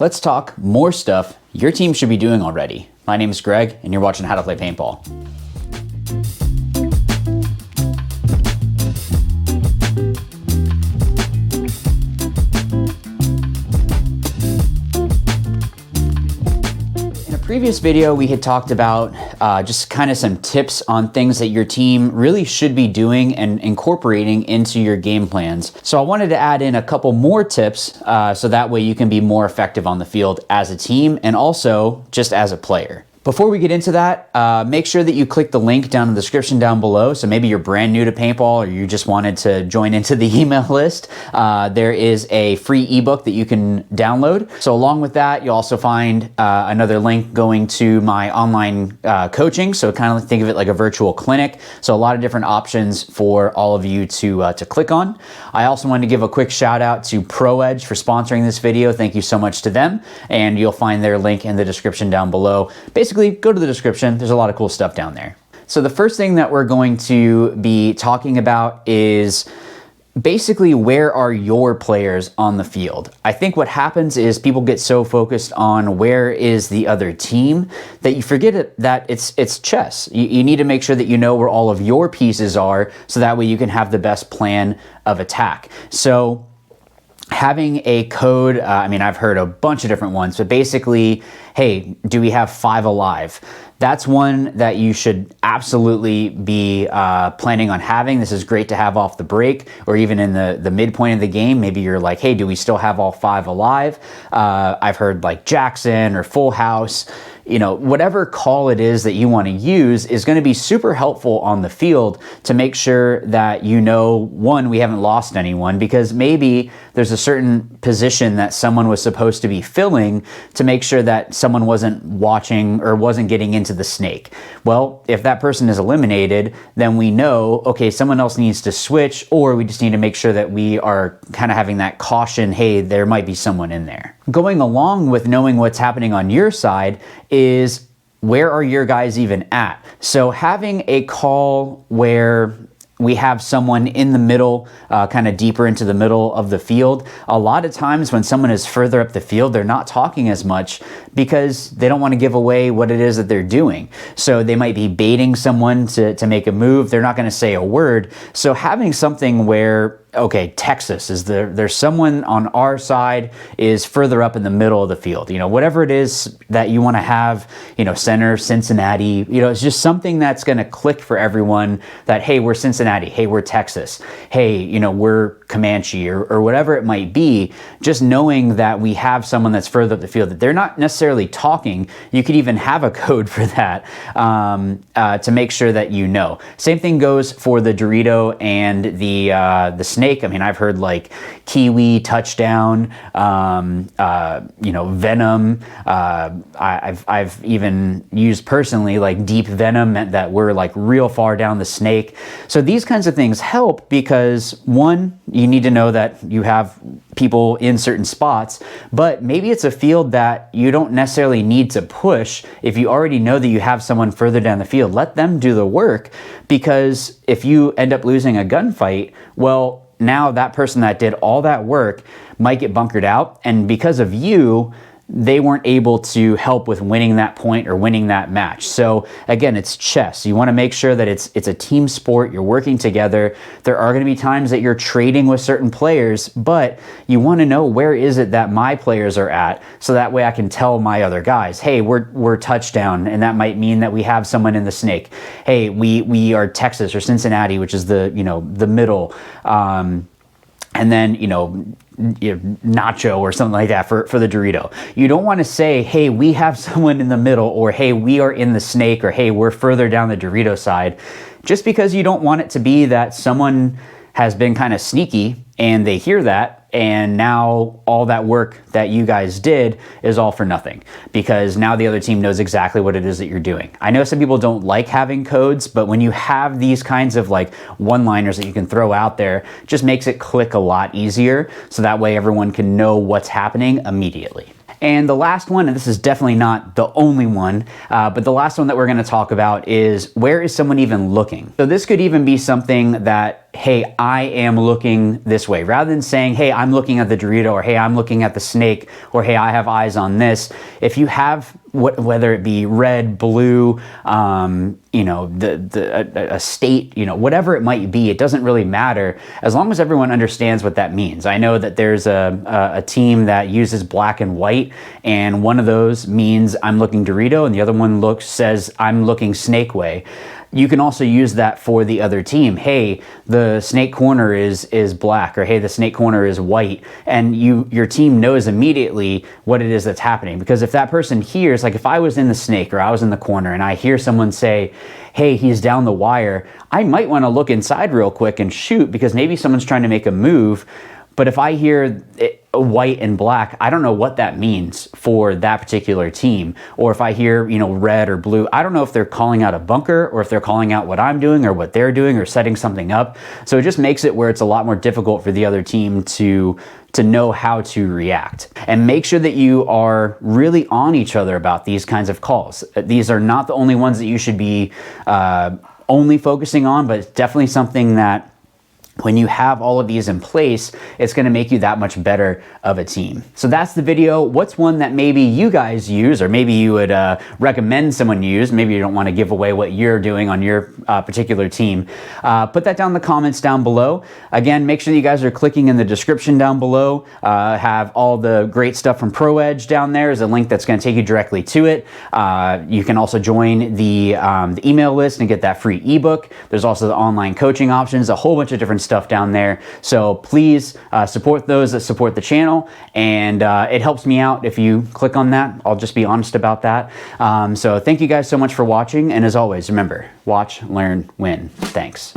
Let's talk more stuff your team should be doing already. My name is Greg, and you're watching How to Play Paintball. In a previous video, we had talked about just kind of some tips on things that your team really should be doing and incorporating into your game plans. So I wanted to add in a couple more tips so that way you can be more effective on the field as a team and also just as a player. Before we get into that, make sure that you click the link down in the description down below. So maybe you're brand new to paintball or you just wanted to join into the email list. There is a free ebook that you can download. So along with that, you'll also find another link going to my online coaching. So kind of think of it like a virtual clinic. So a lot of different options for all of you to click on. I also wanted to give a quick shout out to ProEdge for sponsoring this video. Thank you so much to them. And you'll find their link in the description down below. Basically, go to the description. There's a lot of cool stuff down there. So the first thing that we're going to be talking about is basically where are your players on the field. I think what happens is people get so focused on where is the other team that you forget that it's chess. You need to make sure that you know where all of your pieces are so that way you can have the best plan of attack. So having a code, I mean, I've heard a bunch of different ones, but basically, hey, do we have 5 alive? That's one that you should absolutely be planning on having. This is great to have off the break or even in the midpoint of the game. Maybe you're like, hey, do we still have all 5 alive? I've heard like Jackson or Full House. You know, whatever call it is that you want to use is going to be super helpful on the field to make sure that you know, one, we haven't lost anyone, because maybe there's a certain position that someone was supposed to be filling to make sure that someone wasn't watching or wasn't getting into the snake. Well, if that person is eliminated, then we know, okay, someone else needs to switch, or we just need to make sure that we are kind of having that caution, hey, there might be someone in there. Going along with knowing what's happening on your side is where are your guys even at? So having a call where we have someone in the middle, kind of deeper into the middle of the field. A lot of times when someone is further up the field, they're not talking as much because they don't want to give away what it is that they're doing. So they might be baiting someone to make a move. They're not going to say a word. So having something where, okay, Texas is there's someone on our side is further up in the middle of the field. You know, whatever it is that you want to have, you know, center, Cincinnati, you know, it's just something that's going to click for everyone that, hey, we're Cincinnati. Hey, we're Texas. Hey, you know, we're Comanche or whatever it might be. Just knowing that we have someone that's further up the field, that they're not necessarily talking. You could even have a code for that to make sure that you know. Same thing goes for the Dorito and the snake. I mean, I've heard like kiwi, touchdown, you know, venom. I've even used personally like deep venom, that we're like real far down the snake. So these kinds of things help because, one, you need to know that you have people in certain spots, but maybe it's a field that you don't necessarily need to push. If you already know that you have someone further down the field, let them do the work, because if you end up losing a gunfight, well, now that person that did all that work might get bunkered out, and because of you, they weren't able to help with winning that point or winning that match. So again, it's chess. You want to make sure that it's a team sport. You're working together. There are going to be times that you're trading with certain players, but you want to know where is it that my players are at, so that way I can tell my other guys, hey, we're touchdown, and that might mean that we have someone in the snake. Hey, we are Texas or Cincinnati, which is the, you know, the middle. And then, you know, nacho or something like that for the Dorito. You don't want to say, hey, we have someone in the middle, or hey, we are in the snake, or hey, we're further down the Dorito side, just because you don't want it to be that someone has been kind of sneaky and they hear that, and now all that work that you guys did is all for nothing, because now the other team knows exactly what it is that you're doing. I know some people don't like having codes, but when you have these kinds of like one-liners that you can throw out there, it just makes it click a lot easier, so that way everyone can know what's happening immediately. And the last one, and this is definitely not the only one, but the last one that we're going to talk about is, where is someone even looking? So this could even be something that hey, I am looking this way, rather than saying, hey, I'm looking at the Dorito, or hey, I'm looking at the snake, or hey, I have eyes on this. If you have, whether it be red, blue, you know, a state, you know, whatever it might be, it doesn't really matter as long as everyone understands what that means. I know that there's a team that uses black and white, and one of those means I'm looking Dorito, and the other one says I'm looking snake way. You can also use that for the other team. Hey, the snake corner is black, or hey, the snake corner is white, and your team knows immediately what it is that's happening. Because if that person hears, like if I was in the snake or I was in the corner and I hear someone say, hey, he's down the wire, I might want to look inside real quick and shoot, because maybe someone's trying to make a move. But if I hear white and black, I don't know what that means for that particular team. Or if I hear, you know, red or blue, I don't know if they're calling out a bunker, or if they're calling out what I'm doing or what they're doing, or setting something up. So it just makes it where it's a lot more difficult for the other team to know how to react. And make sure that you are really on each other about these kinds of calls. These are not the only ones that you should be only focusing on, but it's definitely something that when you have all of these in place, it's going to make you that much better of a team. So that's the video. What's one that maybe you guys use, or maybe you would recommend someone use? Maybe you don't want to give away what you're doing on your particular team. Put that down in the comments down below. Again, make sure that you guys are clicking in the description down below. Have all the great stuff from ProEdge down there. Is a link that's going to take you directly to it. You can also join the email list and get that free ebook. There's also the online coaching options, a whole bunch of different stuff down there. So please support those that support the channel, and it helps me out if you click on that. I'll just be honest about that. So thank you guys so much for watching, and as always, remember, watch, learn, win. Thanks.